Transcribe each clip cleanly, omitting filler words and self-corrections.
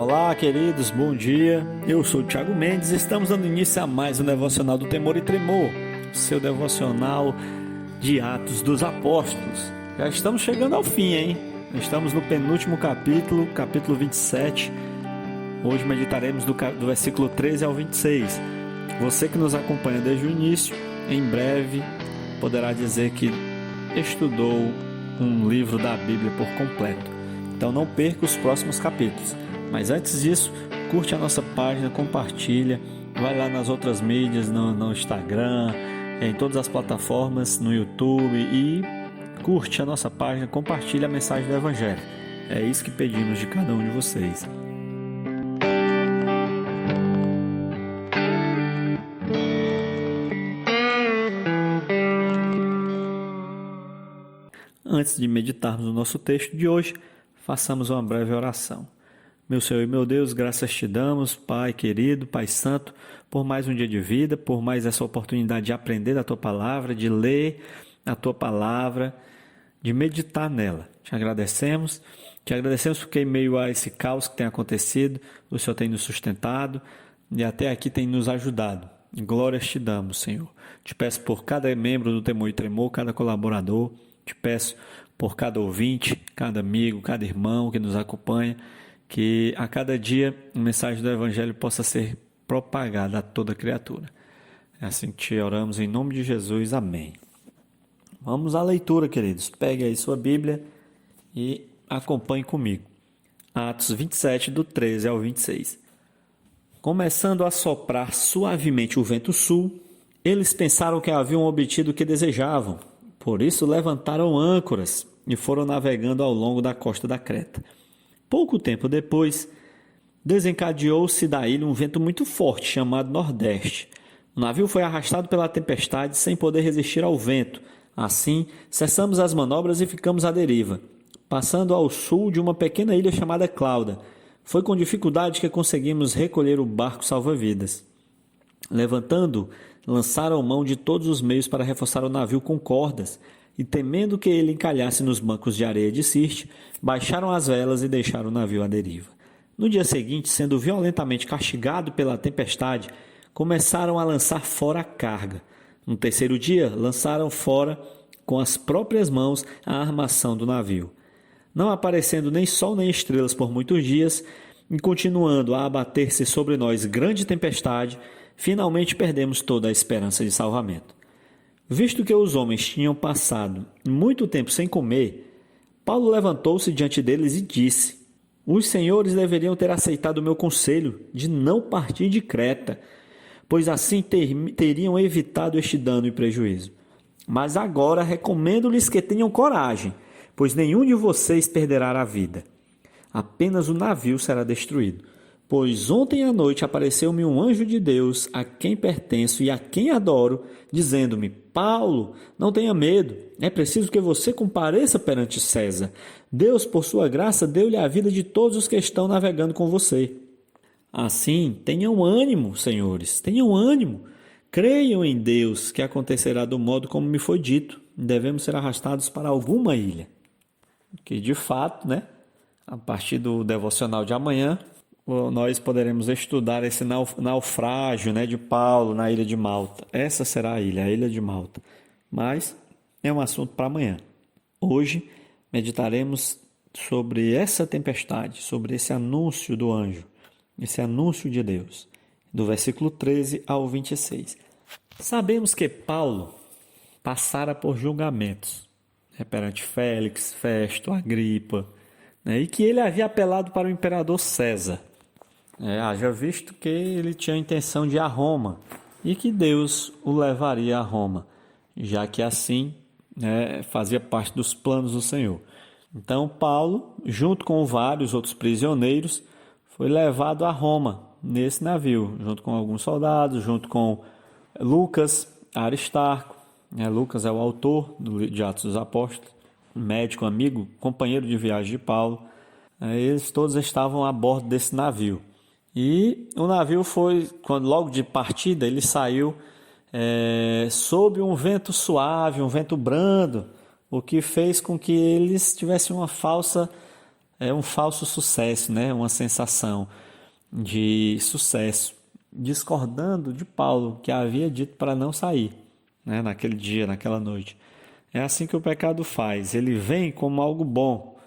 Olá, queridos, bom dia. Eu sou o Thiago Mendes e estamos dando início a mais um devocional do Temor e Tremor, seu devocional de Atos dos Apóstolos. Já estamos chegando ao fim, hein? Estamos no penúltimo capítulo, capítulo 27. Hoje meditaremos do versículo 13 ao 26. Você que nos acompanha desde o início, em breve poderá dizer que estudou um livro da Bíblia por completo. Então não perca os próximos capítulos. Mas antes disso, curte a nossa página, compartilha, vai lá nas outras mídias, no Instagram, em todas as plataformas, no YouTube e curte a nossa página, compartilha a mensagem do Evangelho. É isso que pedimos de cada um de vocês. Antes de meditarmos no nosso texto de hoje, façamos uma breve oração. Meu Senhor e meu Deus, graças te damos, Pai querido, Pai santo, por mais um dia de vida, por mais essa oportunidade de aprender da Tua Palavra, de ler a Tua Palavra, de meditar nela. Te agradecemos porque em meio a esse caos que tem acontecido, o Senhor tem nos sustentado e até aqui tem nos ajudado. Glórias te damos, Senhor. Te peço por cada membro do Temor e Tremor, cada colaborador, te peço por cada ouvinte, cada amigo, cada irmão que nos acompanha, que a cada dia a mensagem do Evangelho possa ser propagada a toda criatura. É assim que te oramos em nome de Jesus. Amém. Vamos à leitura, queridos. Pegue aí sua Bíblia e acompanhe comigo. Atos 27, do 13 ao 26. Começando a soprar suavemente o vento sul, eles pensaram que haviam obtido o que desejavam. Por isso levantaram âncoras e foram navegando ao longo da costa da Creta. Pouco tempo depois, desencadeou-se da ilha um vento muito forte, chamado Nordeste. O navio foi arrastado pela tempestade sem poder resistir ao vento. Assim, cessamos as manobras e ficamos à deriva, passando ao sul de uma pequena ilha chamada Clauda. Foi com dificuldade que conseguimos recolher o barco salva-vidas. Levantando, lançaram mão de todos os meios para reforçar o navio com cordas, e temendo que ele encalhasse nos bancos de areia de Sirte, baixaram as velas e deixaram o navio à deriva. No dia seguinte, sendo violentamente castigado pela tempestade, começaram a lançar fora a carga. No terceiro dia, lançaram fora com as próprias mãos a armação do navio. Não aparecendo nem sol nem estrelas por muitos dias, e continuando a abater-se sobre nós grande tempestade, finalmente perdemos toda a esperança de salvamento. Visto que os homens tinham passado muito tempo sem comer, Paulo levantou-se diante deles e disse: Os senhores deveriam ter aceitado o meu conselho de não partir de Creta, pois assim teriam evitado este dano e prejuízo. Mas agora recomendo-lhes que tenham coragem, pois nenhum de vocês perderá a vida. Apenas o navio será destruído. Pois ontem à noite apareceu-me um anjo de Deus, a quem pertenço e a quem adoro, dizendo-me: Paulo, não tenha medo, é preciso que você compareça perante César. Deus, por sua graça, deu-lhe a vida de todos os que estão navegando com você. Assim, tenham ânimo, senhores, tenham ânimo. Creiam em Deus, que acontecerá do modo como me foi dito. Devemos ser arrastados para alguma ilha. Que de fato, a partir do devocional de amanhã, nós poderemos estudar esse naufrágio de Paulo na ilha de Malta. Essa será a ilha de Malta. Mas é um assunto para amanhã. Hoje meditaremos sobre essa tempestade, sobre esse anúncio do anjo, esse anúncio de Deus, do versículo 13 ao 26. Sabemos que Paulo passara por julgamentos perante Félix, Festo, Agripa, e que ele havia apelado para o imperador César. Haja visto que ele tinha a intenção de ir a Roma e que Deus o levaria a Roma, já que assim fazia parte dos planos do Senhor. Então Paulo, junto com vários outros prisioneiros, foi levado a Roma nesse navio, junto com alguns soldados, junto com Lucas, Aristarco. Lucas é o autor de Atos dos Apóstolos, médico, amigo, companheiro de viagem de Paulo. Eles todos estavam a bordo desse navio. E o navio foi, logo de partida, ele saiu sob um vento suave, um vento brando, o que fez com que eles tivessem uma falsa é um falso sucesso, né? Uma sensação de sucesso, discordando de Paulo, que havia dito para não sair, né? Naquele dia, naquela noite. É assim que o pecado faz. Ele vem como algo bom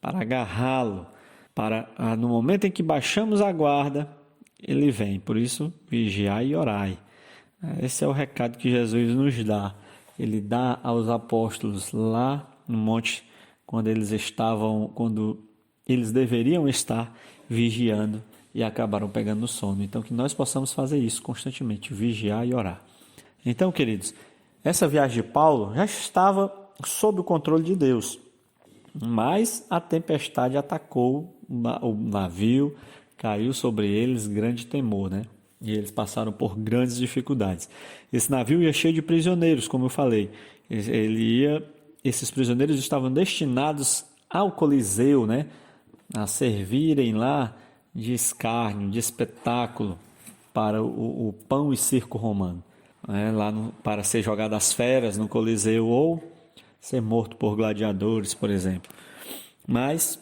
para agarrá-lo, para no momento em que baixamos a guarda, ele vem. Por isso, vigiai e orai. Esse é o recado que Jesus nos dá. Ele dá aos apóstolos lá no monte, quando eles deveriam estar vigiando e acabaram pegando no sono. Então, que nós possamos fazer isso constantemente, vigiar e orar. Então, queridos, essa viagem de Paulo já estava sob o controle de Deus, mas a tempestade atacou o navio, caiu sobre eles grande temor, né? E eles passaram por grandes dificuldades. Esse navio ia cheio de prisioneiros, como eu falei. Esses prisioneiros estavam destinados ao Coliseu, né? A servirem lá de escárnio, de espetáculo para o pão e circo romano, né? Para ser jogado às feras no Coliseu ou ser morto por gladiadores, por exemplo. Mas,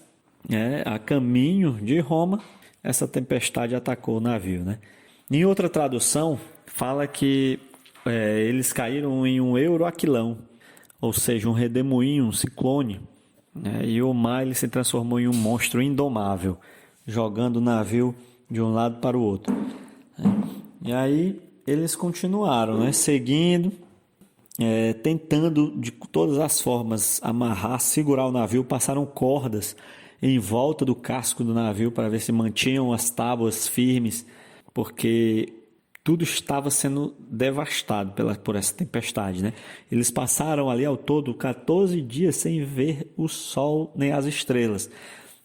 a caminho de Roma, essa tempestade atacou o navio, né? Em outra tradução, fala que eles caíram em um euroaquilão, ou seja, um redemoinho, um ciclone, né? E o mar ele se transformou em um monstro indomável, jogando o navio de um lado para o outro. E aí eles continuaram, né? Seguindo, tentando de todas as formas amarrar, segurar o navio. Passaram cordas em volta do casco do navio para ver se mantinham as tábuas firmes, porque tudo estava sendo devastado por essa tempestade, né? Eles passaram ali ao todo 14 dias sem ver o sol nem as estrelas,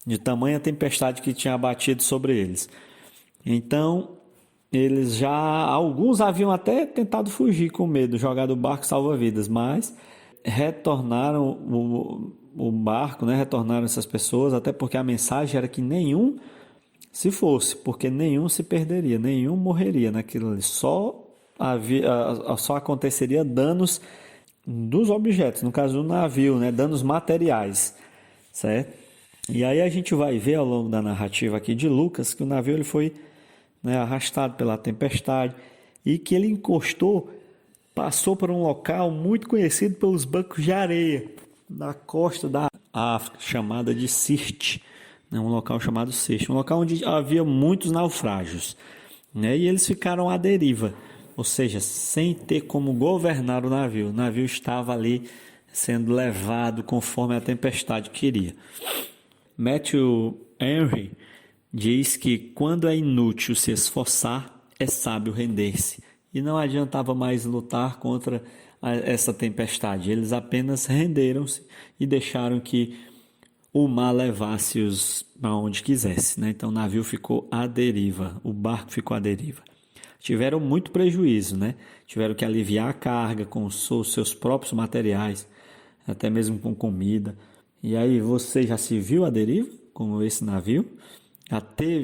de tamanha tempestade que tinha abatido sobre eles. Então, alguns haviam até tentado fugir com medo, jogar do barco salva-vidas, mas retornaram o barco, né? Retornaram essas pessoas, até porque a mensagem era que nenhum se fosse, porque nenhum se perderia, nenhum morreria naquilo ali. Só aconteceria danos dos objetos, no caso do navio, né? Danos materiais, certo? E aí a gente vai ver ao longo da narrativa aqui de Lucas que o navio ele foi, né, arrastado pela tempestade e que ele passou por um local muito conhecido pelos bancos de areia na costa da África, chamada de Sirte, né, um local chamado Sirte, um local onde havia muitos naufrágios, né, e eles ficaram à deriva, ou seja, sem ter como governar o navio. O navio estava ali sendo levado conforme a tempestade queria. Matthew Henry diz que quando é inútil se esforçar, é sábio render-se. E não adiantava mais lutar contra essa tempestade. Eles apenas renderam-se e deixaram que o mar levasse-os para onde quisesse, né? Então o navio ficou à deriva, o barco ficou à deriva. Tiveram muito prejuízo, né? Tiveram que aliviar a carga com os seus próprios materiais, até mesmo com comida. E aí, você já se viu à deriva, como esse navio?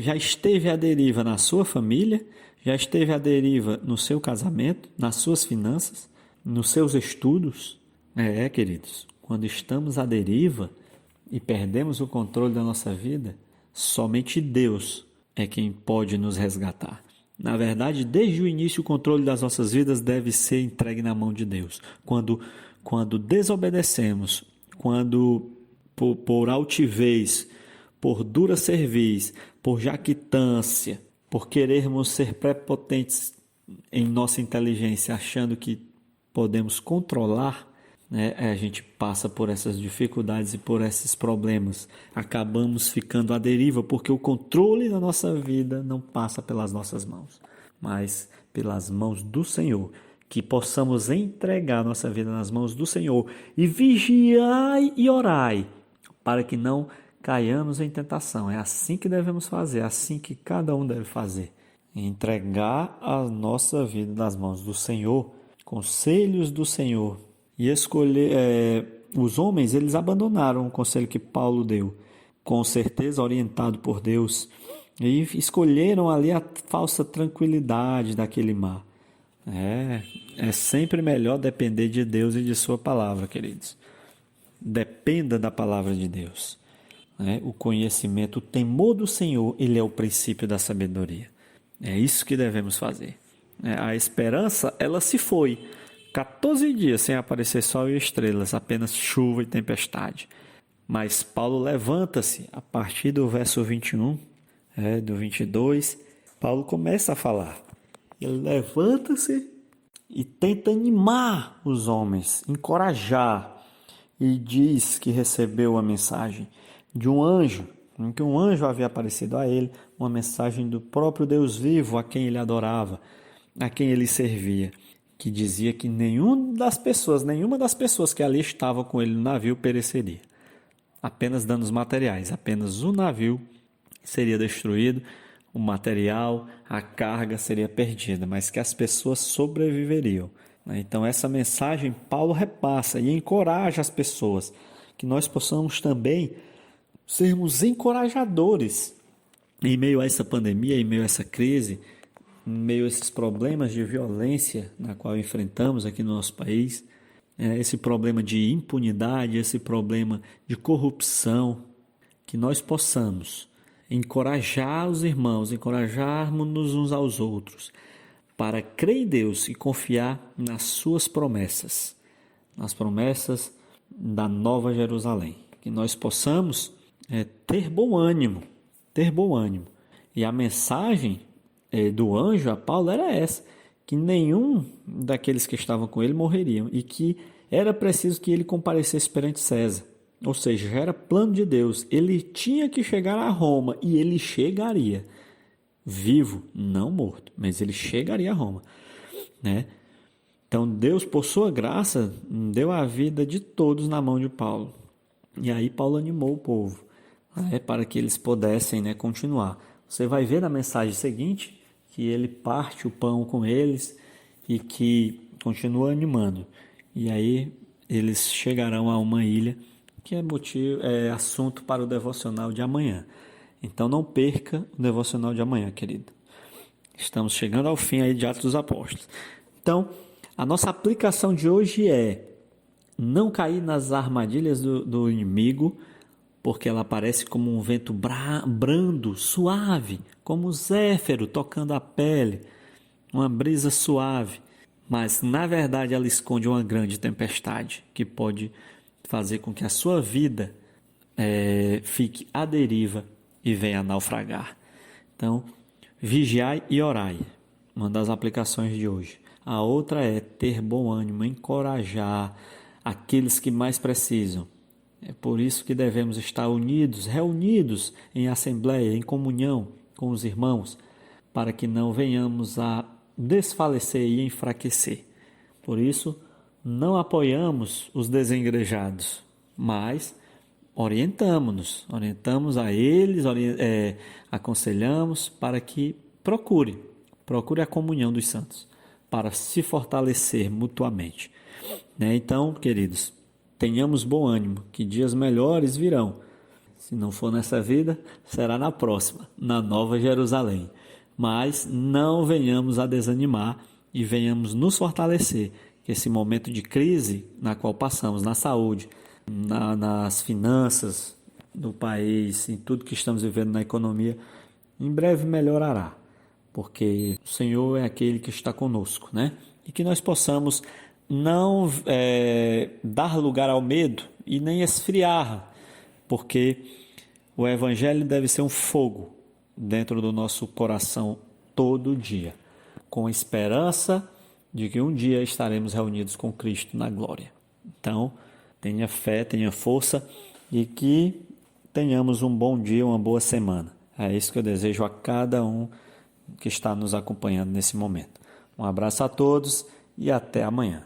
Já esteve à deriva na sua família? Já esteve à deriva no seu casamento, nas suas finanças, nos seus estudos? Queridos, quando estamos à deriva e perdemos o controle da nossa vida, somente Deus é quem pode nos resgatar. Na verdade, desde o início, o controle das nossas vidas deve ser entregue na mão de Deus. Quando desobedecemos, quando por altivez, por dura cerviz, por jactância, por querermos ser prepotentes em nossa inteligência, achando que podemos controlar, né, a gente passa por essas dificuldades e por esses problemas. Acabamos ficando à deriva, porque o controle da nossa vida não passa pelas nossas mãos, mas pelas mãos do Senhor. Que possamos entregar nossa vida nas mãos do Senhor e vigiai e orai, para que não caiamos em tentação. É assim que devemos fazer, é assim que cada um deve fazer. Entregar a nossa vida nas mãos do Senhor, conselhos do Senhor. E escolher. Os homens, eles abandonaram o conselho que Paulo deu, com certeza orientado por Deus, e escolheram ali a falsa tranquilidade daquele mar. É sempre melhor depender de Deus e de sua palavra, queridos. Dependa da palavra de Deus. né? O conhecimento, o temor do Senhor, ele é o princípio da sabedoria. É isso que devemos fazer. A esperança, ela se foi. 14 dias sem aparecer sol e estrelas, apenas chuva e tempestade. Mas Paulo levanta-se a partir do verso 21, do 22, Paulo começa a falar. Ele levanta-se e tenta animar os homens, encorajar, e diz que recebeu a mensagem de um anjo, em que um anjo havia aparecido a ele, uma mensagem do próprio Deus vivo, a quem ele adorava, a quem ele servia, que dizia que nenhuma das pessoas que ali estavam com ele no navio pereceria. Apenas danos materiais, apenas o navio seria destruído, o material, a carga seria perdida, mas que as pessoas sobreviveriam. Então essa mensagem Paulo repassa e encoraja as pessoas, que nós possamos também sermos encorajadores em meio a essa pandemia, em meio a essa crise, em meio a esses problemas de violência na qual enfrentamos aqui no nosso país, esse problema de impunidade, esse problema de corrupção, que nós possamos encorajar os irmãos, encorajarmos-nos uns aos outros, para crer em Deus e confiar nas suas promessas, nas promessas da Nova Jerusalém. Que nós possamos ter bom ânimo. E a mensagem do anjo a Paulo era essa, que nenhum daqueles que estavam com ele morreriam e que era preciso que ele comparecesse perante César. Ou seja, já era plano de Deus. Ele tinha que chegar a Roma e ele chegaria. Vivo, não morto, mas ele chegaria a Roma, né? Então Deus, por sua graça, deu a vida de todos na mão de Paulo. E aí Paulo animou o povo, para que eles pudessem, continuar. Você vai ver na mensagem seguinte que ele parte o pão com eles e que continua animando. E aí eles chegarão a uma ilha que é assunto para o devocional de amanhã. Então não perca o devocional de amanhã, querido. Estamos chegando ao fim aí de Atos dos Apóstolos. Então, a nossa aplicação de hoje é não cair nas armadilhas do inimigo, porque ela aparece como um vento brando, suave, como um zéfiro tocando a pele, uma brisa suave. Mas, na verdade, ela esconde uma grande tempestade que pode fazer com que a sua vida fique à deriva e venha a naufragar. Então, vigiai e orai, uma das aplicações de hoje. A outra é ter bom ânimo, encorajar aqueles que mais precisam. É por isso que devemos estar unidos, reunidos em assembleia, em comunhão com os irmãos, para que não venhamos a desfalecer e enfraquecer. Por isso, não apoiamos os desengrejados, mas orientamos a eles, aconselhamos para que procure a comunhão dos santos, para se fortalecer mutuamente. Então, queridos, tenhamos bom ânimo, que dias melhores virão. Se não for nessa vida, será na próxima, na Nova Jerusalém. Mas não venhamos a desanimar e venhamos nos fortalecer, que esse momento de crise na qual passamos, na saúde, nas finanças do país, em tudo que estamos vivendo na economia, em breve melhorará, porque o Senhor é aquele que está conosco, né? E que nós possamos não dar lugar ao medo e nem esfriar, porque o Evangelho deve ser um fogo dentro do nosso coração todo dia, com esperança de que um dia estaremos reunidos com Cristo na glória. Então, tenha fé, tenha força e que tenhamos um bom dia, uma boa semana. É isso que eu desejo a cada um que está nos acompanhando nesse momento. Um abraço a todos e até amanhã.